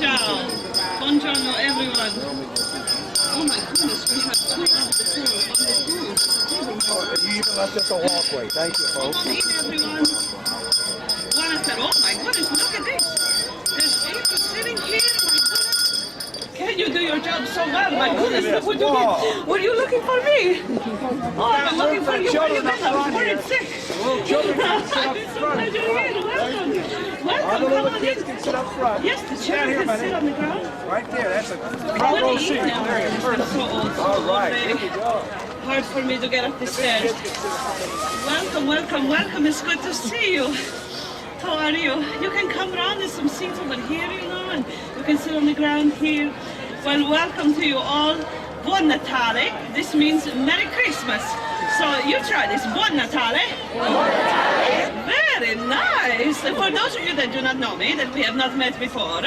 Ciao. Buongiorno, everyone. Oh my goodness, we have two of the food on the food. You even left us a walkway. Thank you, Come folks. on in, everyone. One after, oh my goodness, look at this. There's people sitting here, my goodness. Can you do your job so well? My goodness, look what you did. Were you looking for me? Oh, I've been looking for you. Where you been? I was worried sick. Little children can sit up It's so front. glad you're here. Welcome. All the Welcome, come little on kids in. can sit up front. Yes, the children can sit on the ground. Right there. That's a What front do row you seat. eat now? There you I'm go. so old. All right. Here Already. we go. Hard for me to get up the stairs. Welcome, welcome, welcome. It's good to see you. How are you? You can come around. There's some seats over here, you know, and you can sit on the ground here. Well, welcome to you all. Buon Natale. This means Merry Christmas. So you try this. Buon Natale. Very nice. For those of you that do not know me, that we have not met before,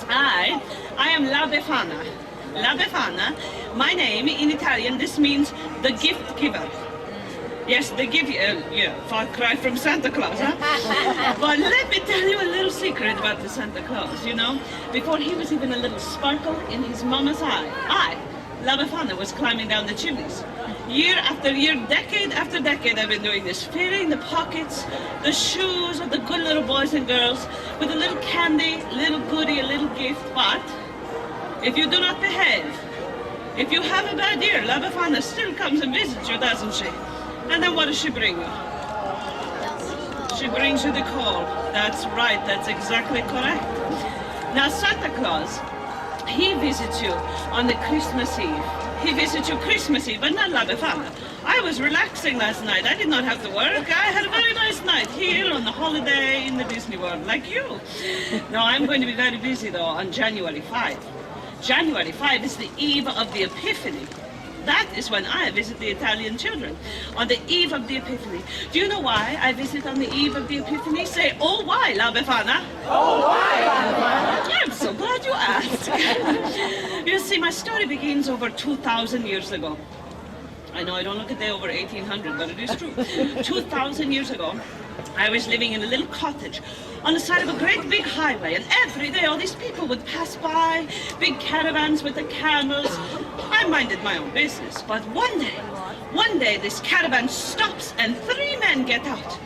I am La Befana. La Befana. My name in Italian, this means the gift giver. Yes, they give you, far cry from Santa Claus, huh? But let me tell you a little secret about the Santa Claus, you know? Before he was even a little sparkle in his mama's eye, I, La Befana, was climbing down the chimneys. Year after year, decade after decade, I've been doing this, filling the pockets, the shoes of the good little boys and girls with a little candy, little goodie, a little gift. But if you do not behave, if you have a bad year, La Befana still comes and visits you, doesn't she? And then what does she bring you? She brings you the coal. That's right, that's exactly correct. Now Santa Claus, he visits you on the Christmas Eve. He visits you Christmas Eve, but not La Befana. I was relaxing last night. I did not have to work. I had a very nice night here on the holiday in the Disney World, like you. Now I'm going to be very busy though on January 5. January 5 is the eve of the Epiphany. That is when I visit the Italian children, on the eve of the Epiphany. Do you know why I visit on the eve of the Epiphany? Say, oh, why, La Befana? Oh, why, La Befana? I'm so glad you asked. You see, my story begins over 2,000 years ago. I know I don't look a day over 1800, but it is true. 2,000 years ago, I was living in a little cottage on the side of a great big highway, and every day all these people would pass by, big caravans with the camels. I minded my own business, but one day this caravan stops and 3 men get out.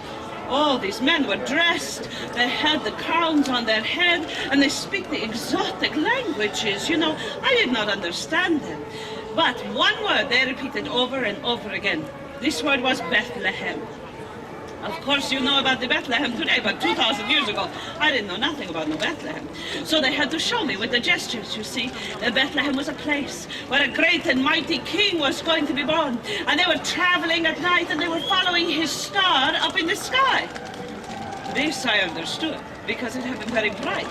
Oh, these men were dressed, they had the crowns on their head, and they speak the exotic languages, you know. I did not understand them. But one word they repeated over and over again. This word was Bethlehem. Of course, you know about the Bethlehem today, but 2,000 years ago, I didn't know nothing about no Bethlehem. So they had to show me with the gestures, you see. Bethlehem was a place where a great and mighty king was going to be born. And they were traveling at night, and they were following his star up in the sky. This I understood, because it had been very bright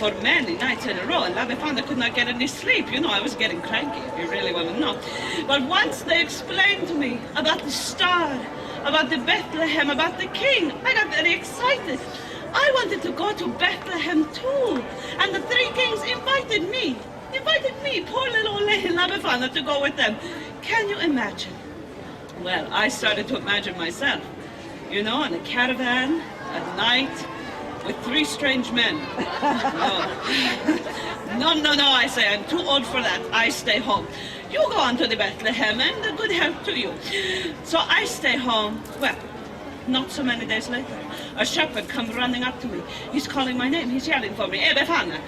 for many nights in a row, and La Befana could not get any sleep. You know, I was getting cranky, if you really want to know. But once they explained to me about the star, about the Bethlehem, about the king, I got very excited. I wanted to go to Bethlehem too. And the 3 kings invited me, poor little old lady La Befana, to go with them. Can you imagine? Well, I started to imagine myself, you know, in a caravan at night with 3 strange men. No, I say, I'm too old for that. I stay home. You go on to the Bethlehem, and good health to you. So I stay home. Well, not so many days later, a shepherd comes running up to me. He's calling my name. He's yelling for me. Hey, Befana,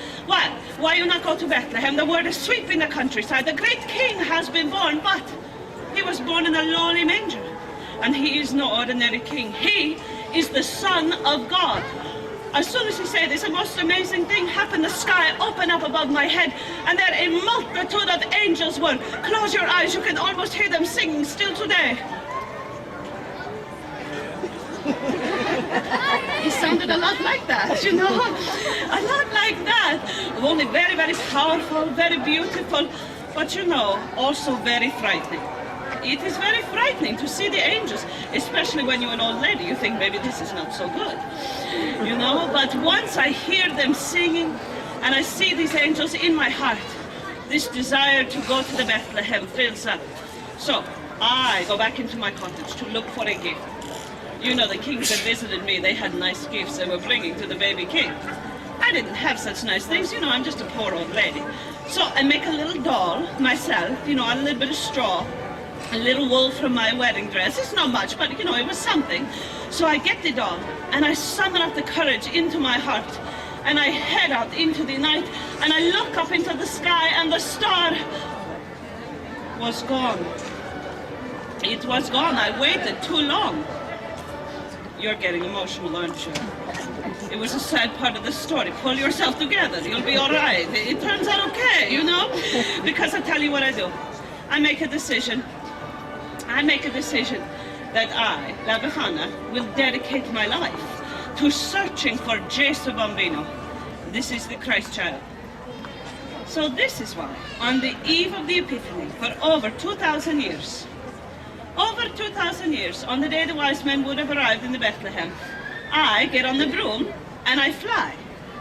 why you not go to Bethlehem? The word is sweeping the countryside. The great king has been born, but he was born in a lowly manger. And he is no ordinary king. He is the Son of God. As soon as he said this, a most amazing thing happened. The sky opened up above my head, and there a multitude of angels were. Close your eyes, you can almost hear them singing still today. He sounded a lot like that, you know? A lot like that. Only very, very powerful, very beautiful, but you know, also very frightening. It is very frightening to see the angels, especially when you're an old lady. You think maybe this is not so good, you know? But once I hear them singing and I see these angels in my heart, this desire to go to the Bethlehem fills up. So I go back into my cottage to look for a gift. You know, the kings that visited me, they had nice gifts they were bringing to the baby king. I didn't have such nice things, you know, I'm just a poor old lady. So I make a little doll myself, you know, a little bit of straw, a little wool from my wedding dress. It's not much, but you know, it was something. So I get the doll and I summon up the courage into my heart and I head out into the night and I look up into the sky and the star was gone. It was gone. I waited too long. You're getting emotional, aren't you? It was a sad part of the story. Pull yourself together. You'll be all right. It turns out okay, you know? Because I tell you what I do. I make a decision. I make a decision that I, La Befana, will dedicate my life to searching for Gesù Bambino. This is the Christ child. So this is why, on the eve of the Epiphany, for over 2,000 years, on the day the wise men would have arrived in the Bethlehem, I get on the broom and I fly.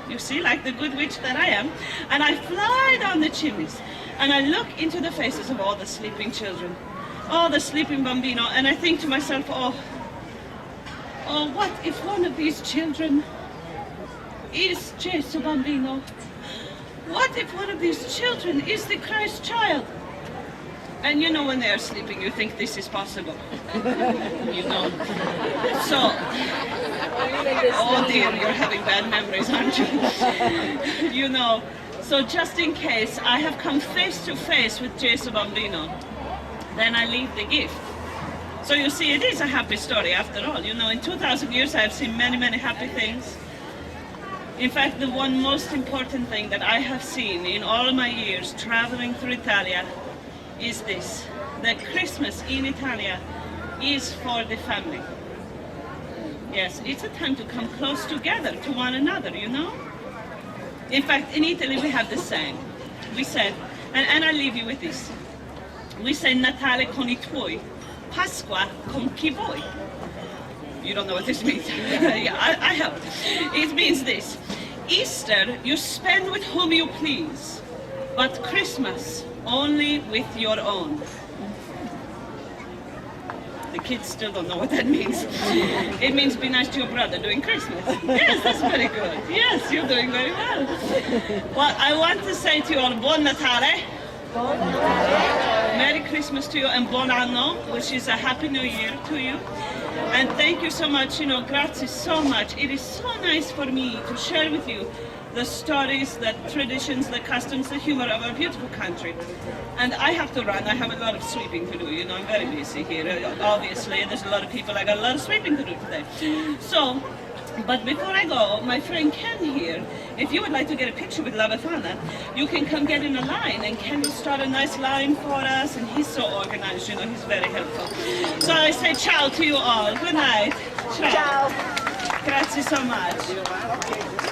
You see, like the good witch that I am, and I fly down the chimneys and I look into the faces of all the sleeping children, all the sleeping bambino, and I think to myself, oh, what if one of these children is Gesù Bambino? What if one of these children is the Christ child? And you know, when they are sleeping, you think this is possible. You know. So, oh dear, you're having bad memories, aren't you? You know. So just in case I have come face to face with Gesù Bambino, then I leave the gift. So you see, it is a happy story after all. You know, in 2,000 years I have seen many, many happy things. In fact, the one most important thing that I have seen in all my years traveling through Italia is this, that Christmas in Italia is for the family. Yes, it's a time to come close together to one another, you know? In fact, in Italy we have the saying. We said, and I leave you with this. We say Natale con I tuoi, Pasqua con chi vuoi. You don't know what this means. Yeah, I have. It means this. Easter you spend with whom you please, but Christmas only with your own. The kids still don't know what that means. It means be nice to your brother during Christmas. Yes, that's very good. Yes, you're doing very well. Well, I want to say to you all, Buon Natale. Buon Natale. Merry Christmas to you and Buon Anno, which is a Happy New Year to you. And thank you so much, you know, grazie so much. It is so nice for me to share with you the stories, the traditions, the customs, the humor of our beautiful country. And I have to run. I have a lot of sweeping to do. You know, I'm very busy here. Obviously, there's a lot of people. I got a lot of sweeping to do today. So, but before I go, my friend Ken here, if you would like to get a picture with La Befana, you can come get in a line, and Ken will start a nice line for us, and he's so organized, you know, he's very helpful. So I say ciao to you all. Good night. Ciao. Ciao. Grazie so much.